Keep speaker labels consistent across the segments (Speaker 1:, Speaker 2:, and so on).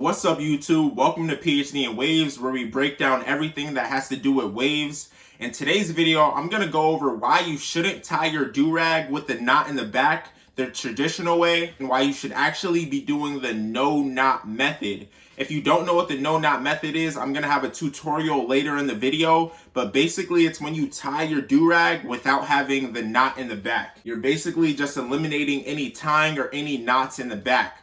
Speaker 1: What's up, YouTube? Welcome to PhD in Waves, where we break down everything that has to do with waves. In today's video, I'm going to go over why you shouldn't tie your do-rag with the knot in the back the traditional way, and why you should actually be doing the no-knot method. If you don't know what the no-knot method is, I'm going to have a tutorial later in the video, but basically it's when you tie your do-rag without having the knot in the back. You're basically just eliminating any tying or any knots in the back.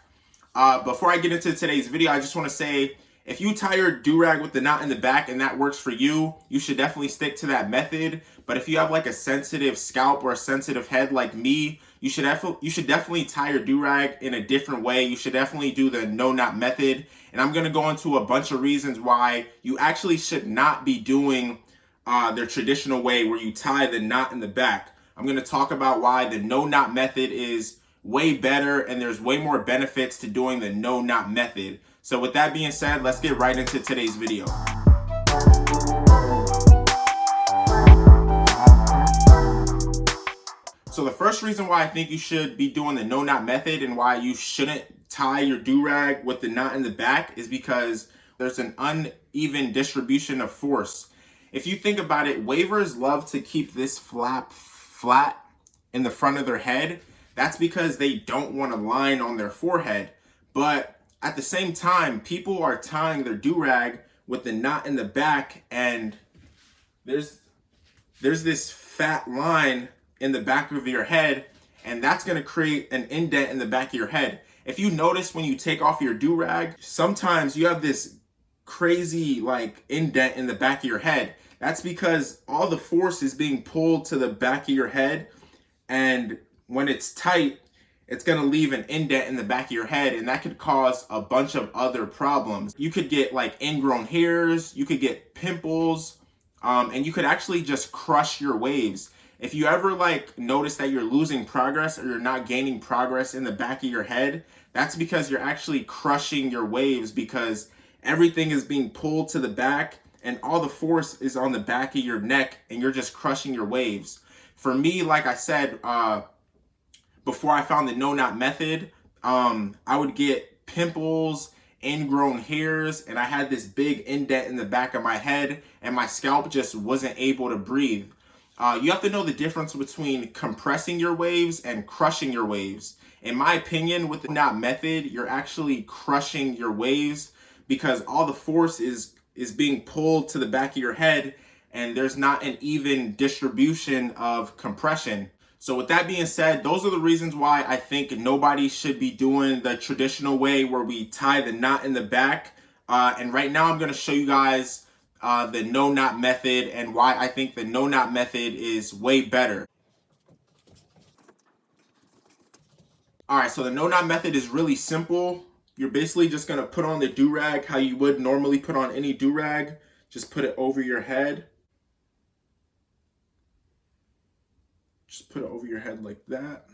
Speaker 1: Before I get into today's video, I just want to say, if you tie your do-rag with the knot in the back and that works for you, you should definitely stick to that method. But if you have like a sensitive scalp or a sensitive head like me, you should definitely tie your do-rag in a different way. You should definitely do the no-knot method. And I'm going to go into a bunch of reasons why you actually should not be doing the traditional way where you tie the knot in the back. I'm going to talk about why the no-knot method is way better and there's way more benefits to doing the no-knot method. So with that being said, let's get right into today's video. So the first reason why I think you should be doing the no-knot method and why you shouldn't tie your do-rag with the knot in the back is because there's an uneven distribution of force. If you think about it, wavers love to keep this flap flat in the front of their head. That's because they don't want a line on their forehead. But at the same time, people are tying their do-rag with the knot in the back, and there's this fat line in the back of your head, and that's going to create an indent in the back of your head. If you notice when you take off your do-rag, sometimes you have this crazy like indent in the back of your head. That's because all the force is being pulled to the back of your head, and when it's tight, it's going to leave an indent in the back of your head, and that could cause a bunch of other problems. You could get like ingrown hairs, you could get pimples, and you could actually just crush your waves. If you ever like notice that you're losing progress or you're not gaining progress in the back of your head, that's because you're actually crushing your waves, because everything is being pulled to the back and all the force is on the back of your neck, and you're just crushing your waves. For me, like I said, before I found the no-knot method, I would get pimples, ingrown hairs, and I had this big indent in the back of my head, and my scalp just wasn't able to breathe. You have to know the difference between compressing your waves and crushing your waves. In my opinion, with the knot method, you're actually crushing your waves because all the force is being pulled to the back of your head, and there's not an even distribution of compression. So with that being said, those are the reasons why I think nobody should be doing the traditional way where we tie the knot in the back. And right now I'm going to show you guys the no-knot method and why I think the no-knot method is way better. All right, so the no-knot method is really simple. You're basically just going to put on the do-rag how you would normally put on any do-rag. Just put it over your head. Just put it over your head like that.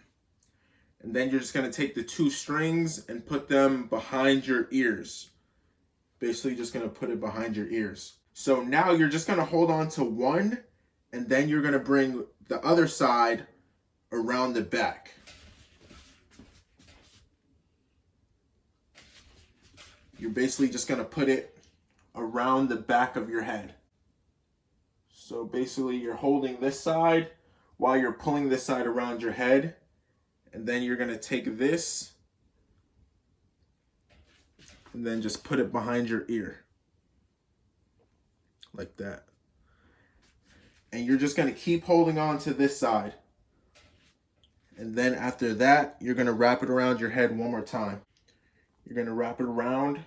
Speaker 1: And then you're just going to take the two strings and put them behind your ears. Basically just going to put it behind your ears. So now you're just going to hold on to one, and then you're going to bring the other side around the back. You're basically just going to put it around the back of your head. So basically you're holding this side while you're pulling this side around your head, and then you're going to take this and then just put it behind your ear like that. And you're just going to keep holding on to this side, and then after that you're going to wrap it around your head one more time. You're going to wrap it around,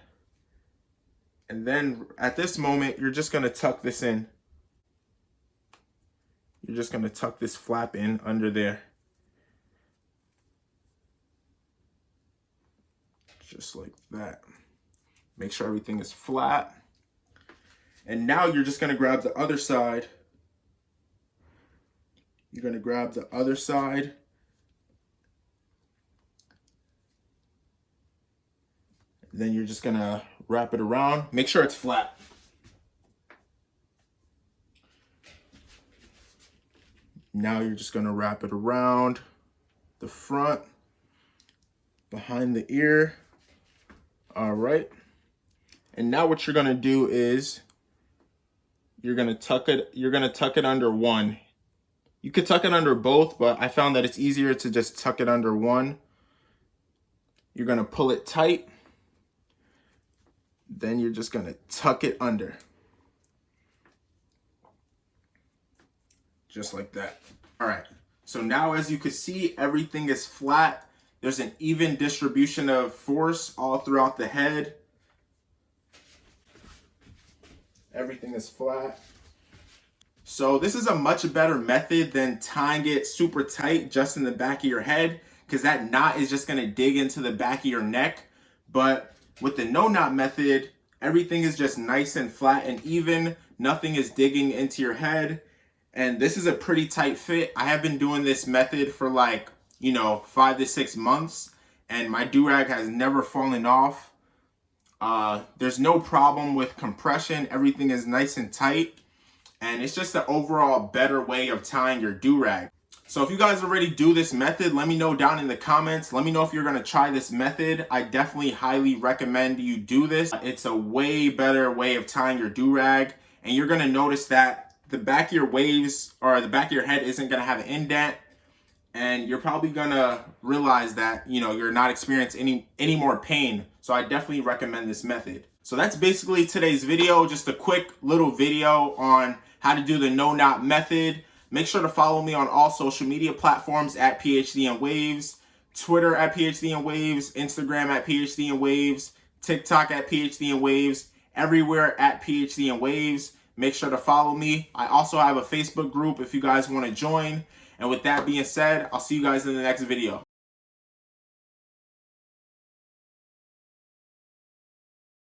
Speaker 1: and then at this moment you're just going to tuck this in. You're just going to tuck this flap in under there. Just like that. Make sure everything is flat. And now you're just going to grab the other side. You're going to grab the other side. Then you're just going to wrap it around. Make sure it's flat. Now you're just going to wrap it around the front, behind the ear. All right. And now what you're gonna do is you're gonna tuck it under one. You could tuck it under both, but I found that it's easier to just tuck it under one. You're gonna pull it tight. Then you're just gonna tuck it under. Just like that. All right, so now as you can see, everything is flat. There's an even distribution of force all throughout the head. Everything is flat. So this is a much better method than tying it super tight just in the back of your head, because that knot is just gonna dig into the back of your neck. But with the no knot method, everything is just nice and flat and even. Nothing is digging into your head. And this is a pretty tight fit. I have been doing this method for like, 5 to 6 months, and my durag has never fallen off. There's no problem with compression. Everything is nice and tight. And it's just an overall better way of tying your durag. So if you guys already do this method, let me know down in the comments. Let me know if you're gonna try this method. I definitely highly recommend you do this. It's a way better way of tying your durag. And you're gonna notice that the back of your waves or the back of your head isn't gonna have an indent. And you're probably gonna realize that, you're not experiencing any more pain. So I definitely recommend this method. So that's basically today's video, just a quick little video on how to do the no knot method. Make sure to follow me on all social media platforms at PhD and Waves, Twitter at PhD and Waves, Instagram at PhD and Waves, TikTok at PhD and Waves, everywhere at PhD and Waves. Make sure to follow me. I also have a Facebook group if you guys want to join. And with that being said, I'll see you guys in the next video.